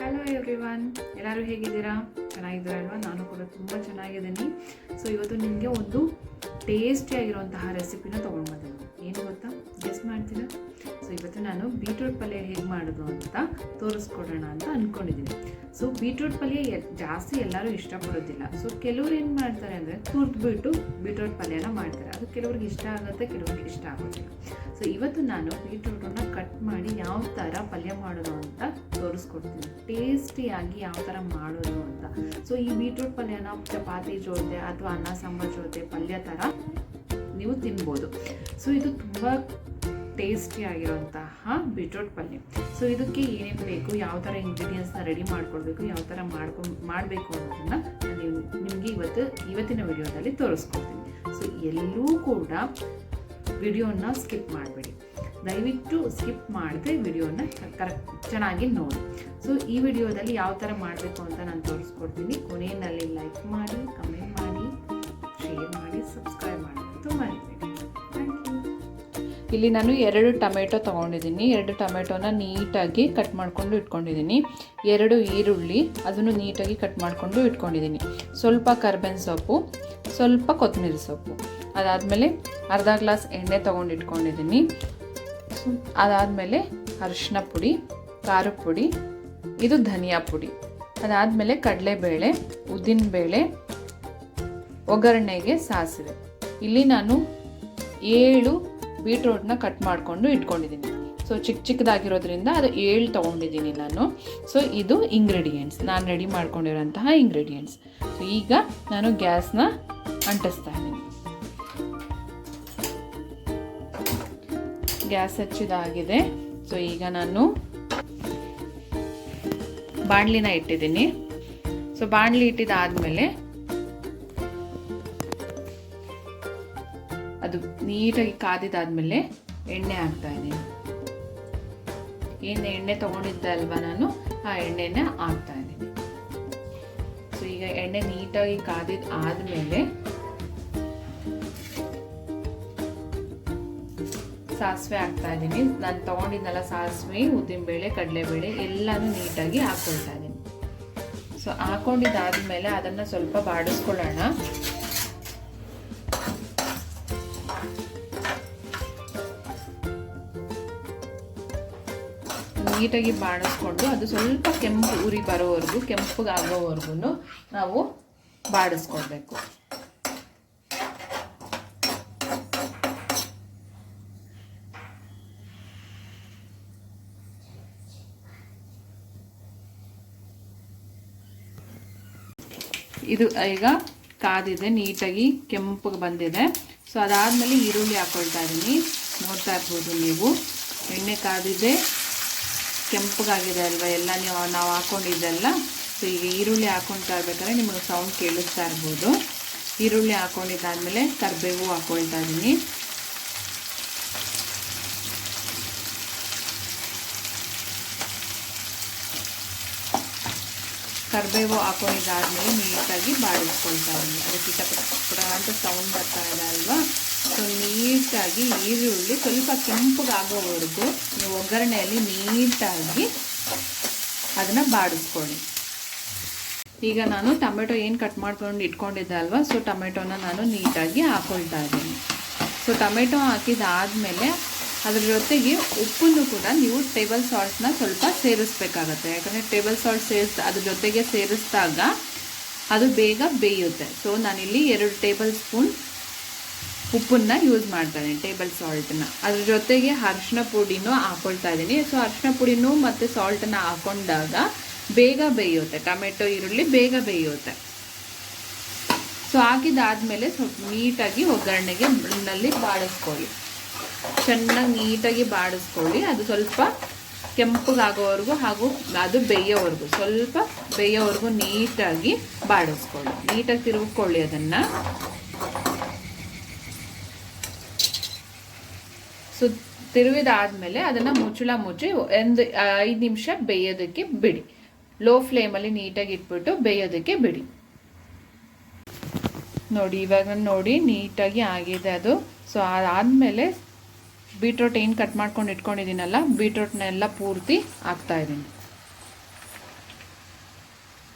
Hello everyone, ಎಲ್ಲರೂ ಹೇಗಿದ್ದೀರಾ? ಚೆನ್ನಾಗಿದ್ದೀರಾ ಅಲ್ವಾ? ನಾನು ಕೂಡ ತುಂಬ ಚೆನ್ನಾಗಿದ್ದೀನಿ. ಸೊ ಇವತ್ತು ನಿಮಗೆ ಒಂದು ಟೇಸ್ಟಿಯಾಗಿರುವಂತಹ ರೆಸಿಪಿನ ತೊಗೊಂಡು ಬಂದಿದ್ದೀನಿ. ಏನು ಗೊತ್ತಾ? ಗೆಸ್ ಮಾಡ್ತೀರಾ? ಸೊ ಇವತ್ತು ನಾನು ಬೀಟ್ರೂಟ್ ಪಲ್ಯ ಹೇಗೆ ಮಾಡೋದು ಅಂತ ತೋರಿಸ್ಕೊಡೋಣ ಅಂತ ಅಂದ್ಕೊಂಡಿದ್ದೀನಿ. ಸೊ ಬೀಟ್ರೂಟ್ ಪಲ್ಯ ಜಾಸ್ತಿ ಎಲ್ಲರೂ ಇಷ್ಟಪಡೋದಿಲ್ಲ. ಸೊ ಕೆಲವ್ರು ಏನು ಮಾಡ್ತಾರೆ ಅಂದರೆ ತುರಿದ್ಬಿಟ್ಟು ಬೀಟ್ರೂಟ್ ಪಲ್ಯನ ಮಾಡ್ತಾರೆ. ಅದು ಕೆಲವ್ರಿಗೆ ಇಷ್ಟ ಆಗುತ್ತೆ, ಕೆಲವ್ರಿಗೆ ಇಷ್ಟ ಆಗೋದಿಲ್ಲ. ಸೊ ಇವತ್ತು ನಾನು ಬೀಟ್ರೂಟನ್ನು ಕಟ್ ಮಾಡಿ ಯಾವ ಥರ ಪಲ್ಯ ಮಾಡೋದು ಅಂತ ತೋರಿಸ್ಕೊಡ್ತೀನಿ, ಟೇಸ್ಟಿಯಾಗಿ ಯಾವ ಥರ ಮಾಡೋದು ಅಂತ. ಸೊ ಈ ಬೀಟ್ರೂಟ್ ಪಲ್ಯನ ಚಪಾತಿ ಜೊತೆ ಅಥವಾ ಅನ್ನ ಸಾಂಬಾರು ಜೊತೆ ಪಲ್ಯ ಥರ ನೀವು ತಿನ್ಬೋದು. ಸೊ ಇದು ತುಂಬ ಟೇಸ್ಟಿಯಾಗಿರುವಂತಹ ಬೀಟ್ರೂಟ್ ಪಲ್ಯ. ಸೊ ಇದಕ್ಕೆ ಏನೇನು ಬೇಕು, ಯಾವ ಥರ ಇಂಗ್ರೀಡಿಯೆಂಟ್ಸ್ನ ರೆಡಿ ಮಾಡ್ಕೊಳ್ಬೇಕು, ಯಾವ ಥರ ಮಾಡಬೇಕು ಅನ್ನೋದನ್ನು ನಾನು ನಿಮಗೆ ಇವತ್ತಿನ ವಿಡಿಯೋದಲ್ಲಿ ತೋರಿಸ್ಕೊಡ್ತೀನಿ. ಸೊ ಎಲ್ಲೂ ಕೂಡ ವಿಡಿಯೋನ ಸ್ಕಿಪ್ ಮಾಡಬೇಡಿ, ದಯವಿಟ್ಟು ಸ್ಕಿಪ್ ಮಾಡದೆ ವಿಡಿಯೋನ ಚೆನ್ನಾಗಿ ನೋಡಿ. ಸೊ ಈ ವಿಡಿಯೋದಲ್ಲಿ ಯಾವ ಥರ ಮಾಡಬೇಕು ಅಂತ ನಾನು ತೋರಿಸ್ಕೊಡ್ತೀನಿ. ಕೊನೆಯಲ್ಲಿ ಲೈಕ್ ಮಾಡಿ, ಕಮೆಂಟ್ ಮಾಡಿ, ಶೇರ್ ಮಾಡಿ, ಸಬ್ಸ್ಕ್ರೈಬ್ ಮಾಡೋದು ಮರಿಬೇಡಿ. Thank you. ಇಲ್ಲಿ ನಾನು 2 ಟೊಮೆಟೊ ತೊಗೊಂಡಿದ್ದೀನಿ. 2 ಟೊಮೆಟೊನ ನೀಟಾಗಿ ಕಟ್ ಮಾಡಿಕೊಂಡು ಇಟ್ಕೊಂಡಿದ್ದೀನಿ. 2 ಈರುಳ್ಳಿ, ಅದನ್ನು ನೀಟಾಗಿ ಕಟ್ ಮಾಡಿಕೊಂಡು ಇಟ್ಕೊಂಡಿದ್ದೀನಿ. ಸ್ವಲ್ಪ ಕರ್ಬೇವಿನ ಸೊಪ್ಪು, ಸ್ವಲ್ಪ ಕೊತ್ತಂಬರಿ ಸೊಪ್ಪು. ಅದಾದಮೇಲೆ ಅರ್ಧ ಗ್ಲಾಸ್ ಎಣ್ಣೆ ತೊಗೊಂಡು ಇಟ್ಕೊಂಡಿದ್ದೀನಿ. ಅದಾದಮೇಲೆ ಅರಿಶಿನ ಪುಡಿ, ಖಾರದ ಪುಡಿ, ಇದು ಧನಿಯಾ ಪುಡಿ. ಅದಾದಮೇಲೆ ಕಡಲೆಬೇಳೆ, ಉದ್ದಿನಬೇಳೆ, ಒಗ್ಗರಣೆಗೆ ಸಾಸಿವೆ. ಇಲ್ಲಿ ನಾನು 7 ಬೀಟ್ರೂಟ್ನ ಕಟ್ ಮಾಡಿಕೊಂಡು ಇಟ್ಕೊಂಡಿದ್ದೀನಿ. ಸೊ ಚಿಕ್ಕದಾಗಿರೋದ್ರಿಂದ ಅದು 7 ತೊಗೊಂಡಿದ್ದೀನಿ ನಾನು. ಸೊ ಇದು ಇಂಗ್ರೀಡಿಯೆಂಟ್ಸ್, ನಾನು ರೆಡಿ ಮಾಡ್ಕೊಂಡಿರೋಂತಹ ಇಂಗ್ರೀಡಿಯೆಂಟ್ಸ್. ಸೊ ಈಗ ನಾನು ಗ್ಯಾಸ್ನ ಅಂಟಿಸ್ತಾ ಇದ್ದೀನಿ. ಗ್ಯಾಸ್ ಹಚ್ಚಿದಾಗಿದೆ. ಸೊ ಈಗ ನಾನು ಬಾಣಲಿನ ಇಟ್ಟಿದ್ದೀನಿ. ಸೊ ಬಾಣಲಿ ಇಟ್ಟಿದ್ದಾದಮೇಲೆ ಅದು ನೀಟಾಗಿ ಕಾದಿದ್ದಾದಮೇಲೆ ಎಣ್ಣೆ ಹಾಕ್ತಾ ಇದ್ದೀನಿ. ಏನು ಎಣ್ಣೆ ತೊಗೊಂಡಿದ್ದೆ ಅಲ್ವಾ ನಾನು, ಆ ಎಣ್ಣೆನ ಹಾಕ್ತಾ ಇದ್ದೀನಿ. ಸೊ ಈಗ ಎಣ್ಣೆ ನೀಟಾಗಿ ಕಾದಿದ್ದಾದಮೇಲೆ ಸಾಸಿವೆ ಹಾಕ್ತಾ ಇದ್ದೀನಿ. ನಾನು ತೊಗೊಂಡಿದ್ದೆಲ್ಲ ಸಾಸಿವೆ, ಉದ್ದಿನಬೇಳೆ, ಕಡಲೆಬೇಳೆ ಎಲ್ಲನೂ ನೀಟಾಗಿ ಹಾಕ್ಕೊಳ್ತಾ ಇದ್ದೀನಿ. ಸೊ ಹಾಕ್ಕೊಂಡಿದ್ದಾದಮೇಲೆ ಅದನ್ನು ಸ್ವಲ್ಪ ಬಾಡಿಸ್ಕೊಳ್ಳೋಣ. ನೀಟಾಗಿ ಬಾಡಿಸ್ಕೊಂಡು ಅದು ಸ್ವಲ್ಪ ಕೆಂಪು ಉರಿ ಬರೋವರೆಗೂ, ಕೆಂಪಗಾಗೋವರೆಗೂ ನಾವು ಬಾಡಿಸ್ಕೊಳ್ಬೇಕು. ಇದು ಈಗ ಕಾದಿದೆ, ನೀಟಾಗಿ ಕೆಂಪಗೆ ಬಂದಿದೆ. ಸೊ ಅದಾದಮೇಲೆ ಈರುಳ್ಳಿ ಹಾಕ್ಕೊಳ್ತಾ ಇದ್ದೀನಿ. ನೋಡ್ತಾ ಇರ್ಬೋದು ನೀವು, ಎಣ್ಣೆ ಕಾದಿದೆ, ಕೆಂಪಗಾಗಿದೆ ಅಲ್ವಾ ಎಲ್ಲ ನಾವು ಹಾಕ್ಕೊಂಡಿದ್ದೆಲ್ಲ. ಸೊ ಈಗ ಈರುಳ್ಳಿ ಹಾಕ್ಕೊಳ್ತಾ ಇರ್ಬೇಕಾದ್ರೆ ನಿಮಗೆ ಸೌಂಡ್ ಕೇಳಿಸ್ತಾ ಇರ್ಬೋದು. ಈರುಳ್ಳಿ ಹಾಕ್ಕೊಂಡಿದ್ದಾದಮೇಲೆ ಕರಿಬೇವು ಹಾಕ್ಕೊಳ್ತಾ ಇದ್ದೀನಿ. ಕರಿಬೇವು ಹಾಕೊಂಡಿದ್ದಾದಮೇಲೆ ನೀಟಾಗಿ ಬಾಡಿಸ್ಕೊಳ್ತಾ ಇದ್ದೀನಿ. ಅದು ಪಿಟ ಅಂತ ಸೌಂಡ್ ಬರ್ತಾ ಇದೆ ಅಲ್ವಾ. ಸೊ ನೀಟಾಗಿ ಈರುಳ್ಳಿ ಸ್ವಲ್ಪ ಕೆಂಪಗಾಗೋವರೆಗೂ ನೀವು ಒಗ್ಗರಣೆಯಲ್ಲಿ ನೀಟಾಗಿ ಅದನ್ನು ಬಾಡಿಸ್ಕೊಳ್ಳಿ. ಈಗ ನಾನು ಟೊಮೆಟೊ ಏನು ಕಟ್ ಮಾಡ್ಕೊಂಡು ಇಟ್ಕೊಂಡಿದ್ದೆ ಅಲ್ವಾ, ಸೊ ಟೊಮೆಟೊನ ನಾನು ನೀಟಾಗಿ ಹಾಕ್ಕೊಳ್ತಾ ಇದ್ದೀನಿ. ಸೊ ಟೊಮೆಟೊ ಹಾಕಿದಾದಮೇಲೆ ಅದ್ರ ಜೊತೆಗೆ ಉಪ್ಪನ್ನು ಕೂಡ ನೀವು ಟೇಬಲ್ ಸಾಲ್ಟ್ನ ಸ್ವಲ್ಪ ಸೇರಿಸ್ಬೇಕಾಗತ್ತೆ. ಯಾಕಂದರೆ ಟೇಬಲ್ ಸಾಲ್ಟ್ ಅದ್ರ ಜೊತೆಗೆ ಸೇರಿಸಿದಾಗ ಅದು ಬೇಗ ಬೇಯುತ್ತೆ. ಸೊ ನಾನಿಲ್ಲಿ 2 ಟೇಬಲ್ ಸ್ಪೂನ್ ಉಪ್ಪನ್ನು ಯೂಸ್ ಮಾಡ್ತಾ ಇದ್ದೀನಿ, ಟೇಬಲ್ ಸಾಲ್ಟನ್ನ. ಅದ್ರ ಜೊತೆಗೆ ಅರಿಶಿನ ಪುಡಿನೂ ಹಾಕ್ಕೊಳ್ತಾ ಇದ್ದೀನಿ. ಸೊ ಅರಿಶಿನ ಪುಡಿನೂ ಮತ್ತು ಸಾಲ್ಟನ್ನು ಹಾಕ್ಕೊಂಡಾಗ ಬೇಗ ಬೇಯುತ್ತೆ, ಟೊಮೆಟೊ ಈರುಳ್ಳಿ ಬೇಗ ಬೇಯುತ್ತೆ. ಸೊ ಹಾಕಿದಾದಮೇಲೆ ಸ್ವಲ್ಪ ನೀಟಾಗಿ ಒಗ್ಗರಣೆಗೆ ಬಾಡಿಸ್ಕೊಳ್ಳಿ, ಚೆನ್ನಾಗಿ ನೀಟಾಗಿ ಬಾಡಿಸ್ಕೊಳ್ಳಿ. ಅದು ಸ್ವಲ್ಪ ಕೆಂಪಗಾಗೋವರೆಗೂ ಹಾಗೂ ಅದು ಬೇಯೋವರೆಗೂ, ಸ್ವಲ್ಪ ಬೇಯೋವರೆಗೂ ನೀಟಾಗಿ ಬಾಡಿಸ್ಕೊಳ್ಳಿ. ನೀಟಾಗಿ ತಿರುಗಿಕೊಳ್ಳಿ ಅದನ್ನು. ಸೊ ತಿರುವಿದಾದಮೇಲೆ ಅದನ್ನು ಮುಚ್ಚಿ ಒಂದು 5 ನಿಮಿಷ ಬೇಯೋದಕ್ಕೆ ಬಿಡಿ. ಲೋ ಫ್ಲೇಮಲ್ಲಿ ನೀಟಾಗಿ ಇಟ್ಬಿಟ್ಟು ಬೇಯೋದಕ್ಕೆ ಬಿಡಿ. ನೋಡಿ, ಇವಾಗ ನೋಡಿ ನೀಟಾಗಿ ಆಗಿದೆ ಅದು. ಸೊ ಅದಾದಮೇಲೆ ಬೀಟ್ರೂಟ್ ಏನು ಕಟ್ ಮಾಡ್ಕೊಂಡು ಇಟ್ಕೊಂಡಿದ್ದೀನಲ್ಲ, ಬೀಟ್ರೂಟ್ನೆಲ್ಲ ಪೂರ್ತಿ ಹಾಕ್ತಾಯಿದ್ದೀನಿ.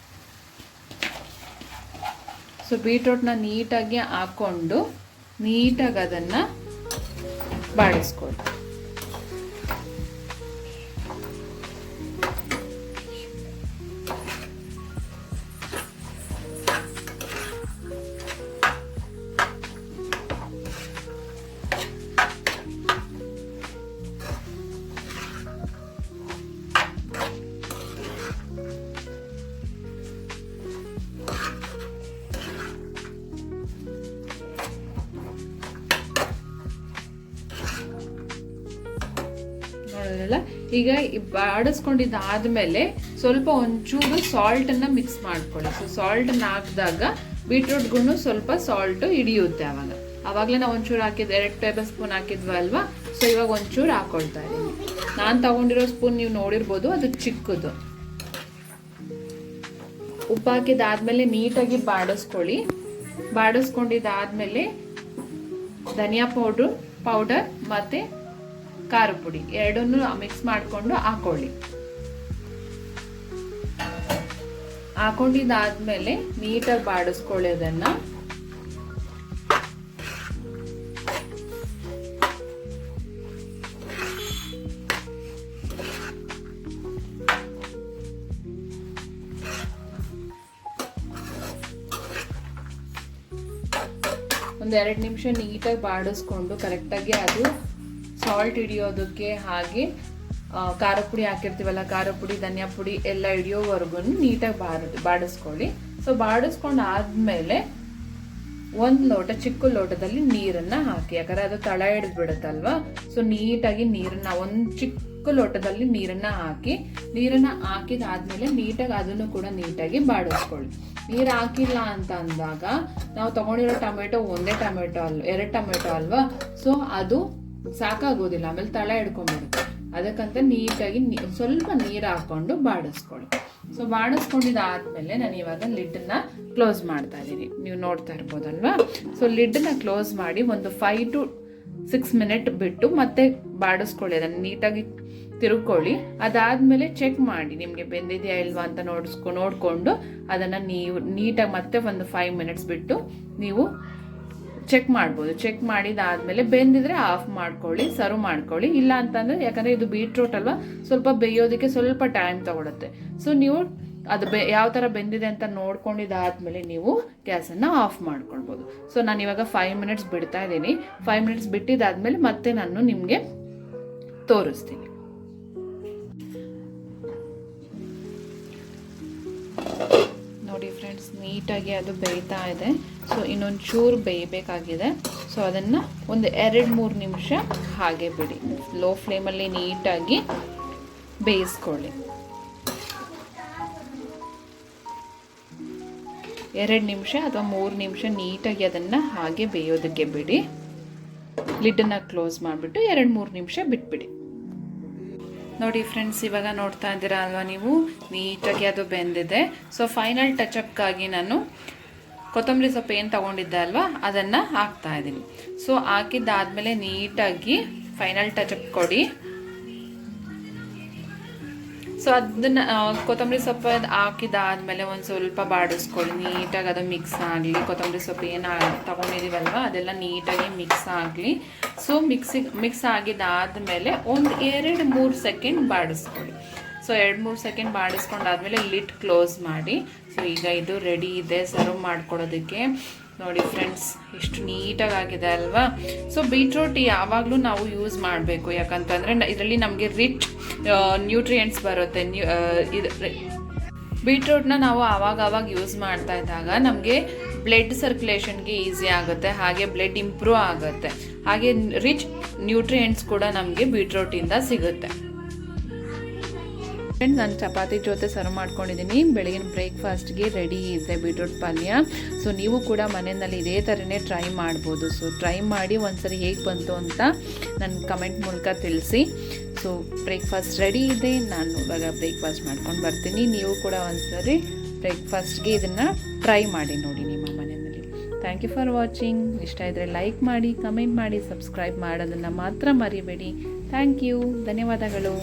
ಸೊ ಬೀಟ್ರೋಟ್ನ ನೀಟಾಗಿ ಹಾಕ್ಕೊಂಡು ನೀಟಾಗಿ ಅದನ್ನು ಬಾಡಿಸ್ಕೊಳ್ಳಿ. ಈಗ ಬಾಡಿಸ್ಕೊಂಡಿದ್ದಾದ್ಮೇಲೆ ಸ್ವಲ್ಪ ಒಂಚೂರು ಸಾಲ್ಟನ್ನು ಮಿಕ್ಸ್ ಮಾಡ್ಕೊಳ್ಳಿ. ಸೊ ಸಾಲ್ಟನ್ನು ಹಾಕಿದಾಗ ಬೀಟ್ರೂಟ್ಗೂ ಸ್ವಲ್ಪ ಸಾಲ್ಟು ಹಿಡಿಯುತ್ತೆ. ಆವಾಗಲೇ ನಾವು ಒಂಚೂರು ಹಾಕಿದ್ದು 2 ಟೇಬಲ್ ಸ್ಪೂನ್ ಹಾಕಿದ್ವಿ ಅಲ್ವಾ. ಸೊ ಇವಾಗ ಒಂಚೂರು ಹಾಕೊಳ್ತಾ ಇದ್ದೀನಿ. ನಾನು ತಗೊಂಡಿರೋ ಸ್ಪೂನ್ ನೀವು ನೋಡಿರ್ಬೋದು, ಅದು ಚಿಕ್ಕದು. ಉಪ್ಪು ಹಾಕಿದಾದ್ಮೇಲೆ ನೀಟಾಗಿ ಬಾಡಿಸ್ಕೊಳ್ಳಿ. ಬಾಡಿಸ್ಕೊಂಡಿದ್ದಾದ್ಮೇಲೆ ಧನಿಯಾ ಪೌಡರ್ ಮತ್ತು ಖಾರ ಪುಡಿ ಎರಡನ್ನೂ ಮಿಕ್ಸ್ ಮಾಡಿಕೊಂಡು ಹಾಕೊಂಡಿದ್ದಾದ್ಮೇಲೆ ನೀಟಾಗಿ ಬಾಡಿಸ್ಕೊಳ್ಳಿ. ಅದನ್ನ ಒಂದು 2 ನಿಮಿಷ ನೀಟಾಗಿ ಬಾಡಿಸ್ಕೊಂಡು ಕರೆಕ್ಟಾಗಿ ಅದು ಸಾಲ್ಟ್ ಹಿಡಿಯೋದಕ್ಕೆ ಹಾಗೆ ಖಾರ ಪುಡಿ ಹಾಕಿರ್ತೀವಲ್ಲ, ಖಾರ ಪುಡಿ ಧನಿಯಾ ಪುಡಿ ಎಲ್ಲ ಹಿಡಿಯೋವರೆಗೂ ನೀಟಾಗಿ ಬಾಡಿಸ್ಕೊಳ್ಳಿ. ಸೊ ಬಾಡಿಸ್ಕೊಂಡು ಆದಮೇಲೆ 1 ಲೋಟ ಚಿಕ್ಕ ಲೋಟದಲ್ಲಿ ನೀರನ್ನು ಹಾಕಿ, ಯಾಕಂದರೆ ಅದು ತಳ ಹಿಡಿದು ಬಿಡುತ್ತಲ್ವಾ. ಸೊ ನೀಟಾಗಿ ನೀರನ್ನು 1 ಚಿಕ್ಕ ಲೋಟದಲ್ಲಿ ನೀರನ್ನು ಹಾಕಿದಾದ್ಮೇಲೆ ನೀಟಾಗಿ ಅದನ್ನು ಕೂಡ ನೀಟಾಗಿ ಬಾಡಿಸ್ಕೊಳ್ಳಿ. ನೀರು ಹಾಕಿಲ್ಲ ಅಂತ ಅಂದಾಗ ನಾವು ತಗೊಂಡಿರೋ ಟೊಮೆಟೊ 1 ಟೊಮೆಟೊ 2 ಟೊಮೆಟೊ ಅಲ್ವಾ. ಸೊ ಅದು ಸಾಕಾಗೋದಿಲ್ಲ, ಆಮೇಲೆ ತಳ ಹಿಡ್ಕೊಂಡ್ಬಿಡುತ್ತೆ. ಅದಕ್ಕಂತ ನೀಟಾಗಿ ಸ್ವಲ್ಪ ನೀರು ಹಾಕೊಂಡು ಬಾಡಿಸ್ಕೊಳ್ಳಿ. ಸೊ ಬಾಡಿಸ್ಕೊಂಡಿದ್ದಾದ್ಮೇಲೆ ನಾನು ಇವಾಗ ಲಿಡ್ಡನ್ನ ಕ್ಲೋಸ್ ಮಾಡ್ತಾ ಇದ್ದೀನಿ. ನೀವು ನೋಡ್ತಾ ಇರ್ಬೋದಲ್ವಾ. ಸೊ ಲಿಡ್ಡನ್ನ ಕ್ಲೋಸ್ ಮಾಡಿ ಒಂದು 5 to 6 ಮಿನಿಟ್ ಬಿಟ್ಟು ಮತ್ತೆ ಬಾಡಿಸ್ಕೊಳ್ಳಿ. ಅದನ್ನು ನೀಟಾಗಿ ತಿರುಗ್ಕೊಳ್ಳಿ. ಅದಾದಮೇಲೆ ಚೆಕ್ ಮಾಡಿ ನಿಮಗೆ ಬೆಂದಿದೆಯಾ ಇಲ್ವಾ ಅಂತ ನೋಡಿಕೊಂಡು ಅದನ್ನು ನೀವು ನೀಟಾಗಿ ಮತ್ತೆ ಒಂದು 5 ಮಿನಿಟ್ಸ್ ಬಿಟ್ಟು ನೀವು ಚೆಕ್ ಮಾಡ್ಬೋದು. ಚೆಕ್ ಮಾಡಿದಾದ್ಮೇಲೆ ಬೆಂದಿದ್ರೆ ಆಫ್ ಮಾಡ್ಕೊಳ್ಳಿ, ಸರ್ವ್ ಮಾಡ್ಕೊಳ್ಳಿ. ಇಲ್ಲ ಅಂತಂದರೆ, ಯಾಕಂದರೆ ಇದು ಬೀಟ್ರೂಟ್ ಅಲ್ವಾ, ಸ್ವಲ್ಪ ಬೇಯೋದಕ್ಕೆ ಸ್ವಲ್ಪ ಟೈಮ್ ತಗೊಳುತ್ತೆ. ಸೊ ನೀವು ಅದು ಯಾವ ಥರ ಬೆಂದಿದೆ ಅಂತ ನೋಡ್ಕೊಂಡಿದ್ದಾದ್ಮೇಲೆ ನೀವು ಗ್ಯಾಸನ್ನು ಆಫ್ ಮಾಡ್ಕೊಳ್ಬೋದು. ಸೊ ನಾನು ಇವಾಗ 5 ಮಿನಿಟ್ಸ್ ಬಿಡ್ತಾ ಇದ್ದೀನಿ. 5 ಮಿನಿಟ್ಸ್ ಬಿಟ್ಟಿದ್ದಾದ್ಮೇಲೆ ಮತ್ತೆ ನಾನು ನಿಮಗೆ ತೋರಿಸ್ತೀನಿ. ನೋಡಿ ಫ್ರೆಂಡ್ಸ್, ನೀಟಾಗಿ ಅದು ಬೇಯ್ತಾ ಇದೆ. ಸೊ ಇನ್ನೊಂದು ಚೂರು ಬೇಯಬೇಕಾಗಿದೆ. ಸೊ ಅದನ್ನು ಒಂದು 2-3 ನಿಮಿಷ ಹಾಗೆ ಬಿಡಿ. ಲೋ ಫ್ಲೇಮಲ್ಲಿ ನೀಟಾಗಿ ಬೇಯಿಸ್ಕೊಳ್ಳಿ. 2 ನಿಮಿಷ ಅಥವಾ 3 ನಿಮಿಷ ನೀಟಾಗಿ ಅದನ್ನು ಹಾಗೆ ಬೇಯೋದಕ್ಕೆ ಬಿಡಿ. ಲಿಡ್ಡನ್ನು ಕ್ಲೋಸ್ ಮಾಡಿಬಿಟ್ಟು 2-3 ನಿಮಿಷ ಬಿಟ್ಬಿಡಿ. ನೋಡಿ ಫ್ರೆಂಡ್ಸ್, ಇವಾಗ ನೋಡ್ತಾ ಇದ್ದೀರಾ ಅಲ್ವಾ ನೀವು, ನೀಟಾಗಿ ಅದು ಬೆಂದಿದೆ. ಸೊ ಫೈನಲ್ ಟಚಪ್ಗಾಗಿ ನಾನು ಕೊತ್ತಂಬರಿ ಸೊಪ್ಪು ಏನು ತೊಗೊಂಡಿದ್ದೆ ಅಲ್ವಾ, ಅದನ್ನು ಹಾಕ್ತಾ ಇದ್ದೀನಿ. ಸೊ ಹಾಕಿದ್ದಾದಮೇಲೆ ನೀಟಾಗಿ ಫೈನಲ್ ಟಚಪ್ ಕೊಡಿ. ಸೊ ಅದನ್ನು ಕೊತ್ತಂಬರಿ ಸೊಪ್ಪು ಹಾಕಿದ್ದಾದಮೇಲೆ ಒಂದು ಸ್ವಲ್ಪ ಬಾಡಿಸ್ಕೊಳ್ಳಿ. ನೀಟಾಗಿ ಅದು ಮಿಕ್ಸ್ ಆಗಲಿ. ಕೊತ್ತಂಬರಿ ಸೊಪ್ಪು ಏನು ತೊಗೊಂಡಿದ್ದೀವಲ್ವ ಅದೆಲ್ಲ ನೀಟಾಗಿ ಮಿಕ್ಸ್ ಆಗಲಿ. ಸೊ ಮಿಕ್ಸ್ ಆಗಿದ್ದಾದಮೇಲೆ ಒಂದು 2-3 ಸೆಕೆಂಡ್ ಬಾಡಿಸ್ಕೊಳ್ಳಿ. ಸೊ 2-3 ಸೆಕೆಂಡ್ ಬಾಡಿಸ್ಕೊಂಡಾದ್ಮೇಲೆ ಲಿಡ್ ಕ್ಲೋಸ್ ಮಾಡಿ. ಸೊ ಈಗ ಇದು ರೆಡಿ ಇದೆ ಸರ್ವ್ ಮಾಡ್ಕೊಡೋದಕ್ಕೆ. ನೋಡಿ ಫ್ರೆಂಡ್ಸ್, ಎಷ್ಟು ನೀಟಾಗಿ ಆಗಿದೆ ಅಲ್ವಾ. ಸೊ ಬೀಟ್ರೂಟ್ ಯಾವಾಗಲೂ ನಾವು ಯೂಸ್ ಮಾಡಬೇಕು, ಯಾಕಂತಂದರೆ ಇದರಲ್ಲಿ ನಮಗೆ ರಿಚ್ ನ್ಯೂಟ್ರಿಯೆಂಟ್ಸ್ ಬರುತ್ತೆ. ಬೀಟ್ರೂಟ್ನ ನಾವು ಆವಾಗ ಯೂಸ್ ಮಾಡ್ತಾ ಇದ್ದಾಗ ನಮಗೆ ಬ್ಲಡ್ ಸರ್ಕ್ಯುಲೇಷನ್ಗೆ ಈಸಿ ಆಗುತ್ತೆ, ಹಾಗೆ ಬ್ಲಡ್ ಇಂಪ್ರೂವ್ ಆಗುತ್ತೆ, ಹಾಗೆ ರಿಚ್ ನ್ಯೂಟ್ರಿಯೆಂಟ್ಸ್ ಕೂಡ ನಮಗೆ ಬೀಟ್ರೂಟಿಂದ ಸಿಗುತ್ತೆ. ಫ್ರೆಂಡ್ಸ್, ನಾನು ಚಪಾತಿ ಜೊತೆ ಸರ್ವ್ ಮಾಡ್ಕೊಂಡಿದ್ದೀನಿ. ಬೆಳಗಿನ ಬ್ರೇಕ್ಫಾಸ್ಟ್ಗೆ ರೆಡಿ ಇದೆ ಬೀಟ್ರೂಟ್ ಪಲ್ಯ. ಸೊ ನೀವು ಕೂಡ ಮನೆಯಲ್ಲಿ ಇದೇ ಥರನೇ ಟ್ರೈ ಮಾಡ್ಬೋದು. ಸೊ ಟ್ರೈ ಮಾಡಿ ಒಂದ್ಸರಿ ಹೇಗೆ ಬಂತು ಅಂತ ನನ್ನ ಕಮೆಂಟ್ ಮೂಲಕ ತಿಳಿಸಿ. ಸೊ ಬ್ರೇಕ್ಫಾಸ್ಟ್ ರೆಡಿ ಇದೆ. ನಾನು ಇವಾಗ ಬ್ರೇಕ್ಫಾಸ್ಟ್ ಮಾಡ್ಕೊಂಡು ಬರ್ತೀನಿ. ನೀವು ಕೂಡ ಒಂದ್ಸರಿ ಬ್ರೇಕ್ಫಾಸ್ಟ್ಗೆ ಇದನ್ನು ಟ್ರೈ ಮಾಡಿ ನೋಡಿ ನಿಮ್ಮ ಮನೆಯಲ್ಲಿ. Thank you for watching. ಇಷ್ಟ ಇದ್ದರೆ ಲೈಕ್ ಮಾಡಿ, ಕಮೆಂಟ್ ಮಾಡಿ, ಸಬ್ಸ್ಕ್ರೈಬ್ ಮಾಡೋದನ್ನು ಮಾತ್ರ ಮರಿಬೇಡಿ. Thank you. ಧನ್ಯವಾದಗಳು.